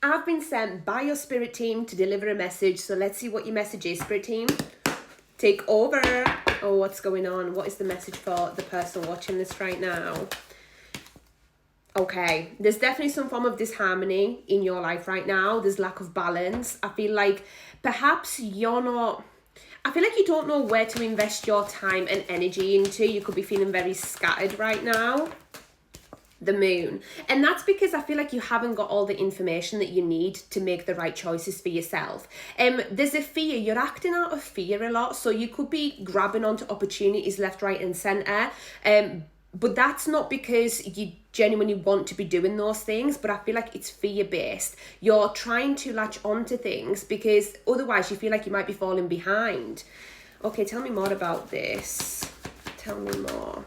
I've been sent by your spirit team to deliver a message. So let's see what your message is, spirit team. Take over. Oh, what's going on? What is the message for the person watching this right now? Okay, there's definitely some form of disharmony in your life right now. There's lack of balance. I feel like perhaps you're not... I feel like you don't know where to invest your time and energy into. You could be feeling very scattered right now. The moon. And that's because I feel like you haven't got all the information that you need to make the right choices for yourself. There's a fear. You're acting out of fear a lot. So you could be grabbing onto opportunities left, right and centre. But that's not because you genuinely want to be doing those things, but I feel like it's fear-based. You're trying to latch onto things because otherwise you feel like you might be falling behind. Okay, tell me more about this. Tell me more.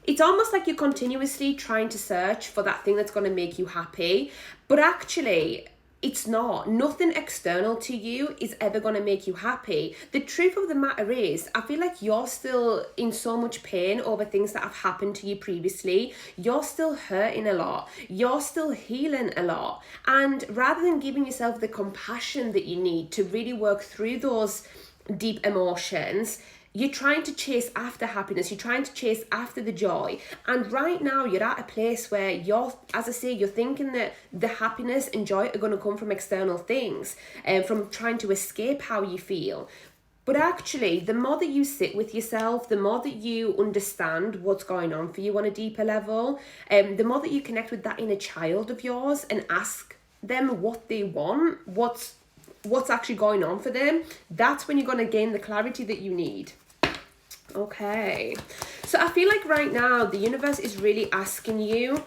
It's almost like you're continuously trying to search for that thing that's going to make you happy, but actually it's not. Nothing external to you is ever going to make you happy. The truth of the matter is, I feel like you're still in so much pain over things that have happened to you previously. You're still hurting a lot. You're still healing a lot. And rather than giving yourself the compassion that you need to really work through those deep emotions, you're trying to chase after happiness. You're trying to chase after the joy. And right now you're at a place where you're, as I say, you're thinking that the happiness and joy are going to come from external things, from trying to escape how you feel. But actually, the more that you sit with yourself, the more that you understand what's going on for you on a deeper level, the more that you connect with that inner child of yours and ask them what they want, what's actually going on for them, that's when you're going to gain the clarity that you need. Okay, so I feel like right now the universe is really asking you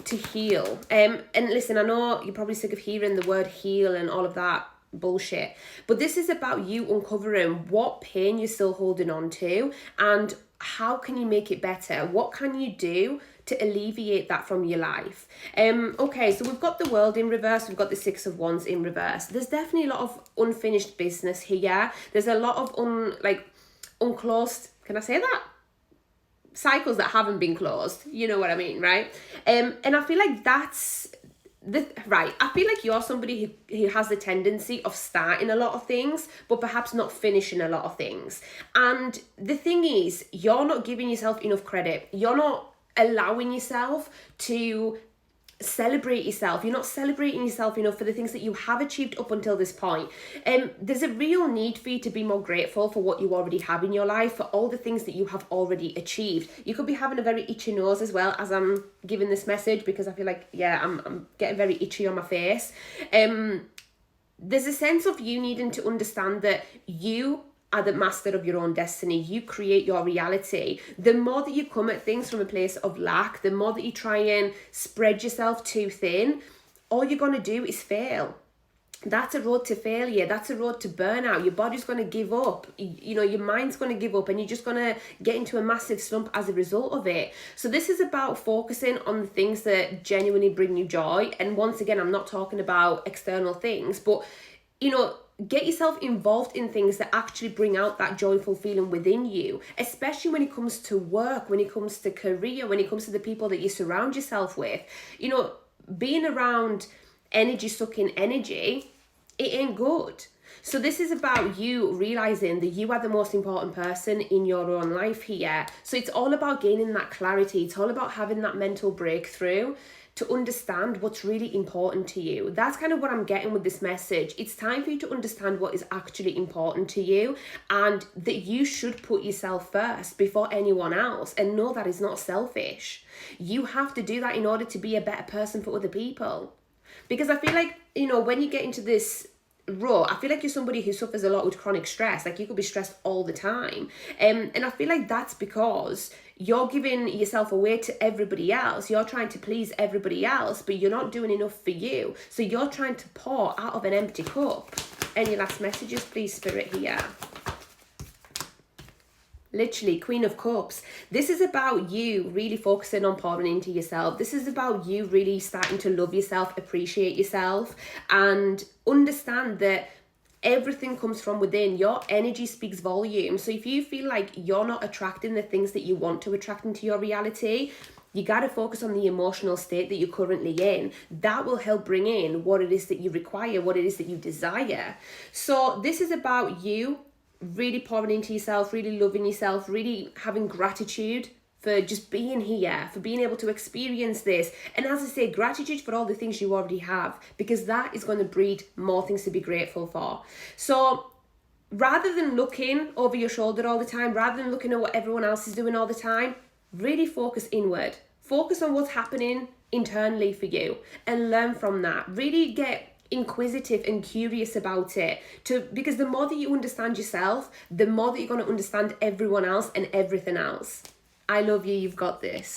to heal. And listen, I know you're probably sick of hearing the word heal and all of that bullshit, but this is about you uncovering what pain you're still holding on to and how can you make it better. What can you do to alleviate that from your life? Okay, so we've got the World in reverse, we've got the Six of Wands in reverse. There's definitely a lot of unfinished business here. There's a lot of unclosed, can I say that? Cycles that haven't been closed. You know what I mean, right? And I feel like that's I feel like you're somebody who has the tendency of starting a lot of things, but perhaps not finishing a lot of things. And the thing is, you're not giving yourself enough credit. You're not allowing yourself to celebrate yourself. You're not celebrating yourself enough for the things that you have achieved up until this point. There's a real need for you to be more grateful for what you already have in your life, for all the things that you have already achieved. You could be having a very itchy nose as well as I'm giving this message, because I feel like, yeah, I'm getting very itchy on my face. There's a sense of you needing to understand that you are the master of your own destiny. You create your reality. The more that you come at things from a place of lack, the more that you try and spread yourself too thin, all you're going to do is fail. That's a road to failure. That's a road to burnout. Your body's going to give up. You know, your mind's going to give up, and you're just going to get into a massive slump as a result of it. So this is about focusing on the things that genuinely bring you joy. And once again, I'm not talking about external things, but, you know, get yourself involved in things that actually bring out that joyful feeling within you, especially when it comes to work, when it comes to career, when it comes to the people that you surround yourself with. You know, being around energy-sucking energy, it ain't good. So this is about you realizing that you are the most important person in your own life here. So it's all about gaining that clarity. It's all about having that mental breakthrough to understand what's really important to you. That's kind of what I'm getting with this message. It's time for you to understand what is actually important to you, and that you should put yourself first before anyone else, and know that is not selfish. You have to do that in order to be a better person for other people. Because I feel like, you know, when you get into this rut, I feel like you're somebody who suffers a lot with chronic stress. Like, you could be stressed all the time. And I feel like that's because you're giving yourself away to everybody else. You're trying to please everybody else, but you're not doing enough for you. So you're trying to pour out of an empty cup. Any last messages, please, Spirit, here? Literally, Queen of Cups. This is about you really focusing on pouring into yourself. This is about you really starting to love yourself, appreciate yourself, and understand that everything comes from within. Your energy speaks volume. So if you feel like you're not attracting the things that you want to attract into your reality, You got to focus on the emotional state that you're currently in. That will help bring in what it is that you require, what it is that you desire. So this is about you really pouring into yourself, really loving yourself, really having gratitude for just being here, for being able to experience this. And as I say, gratitude for all the things you already have, because that is going to breed more things to be grateful for. So rather than looking over your shoulder all the time, rather than looking at what everyone else is doing all the time, really focus inward. Focus on what's happening internally for you and learn from that. Really get inquisitive and curious about it, because the more that you understand yourself, the more that you're going to understand everyone else and everything else. I love you. You've got this.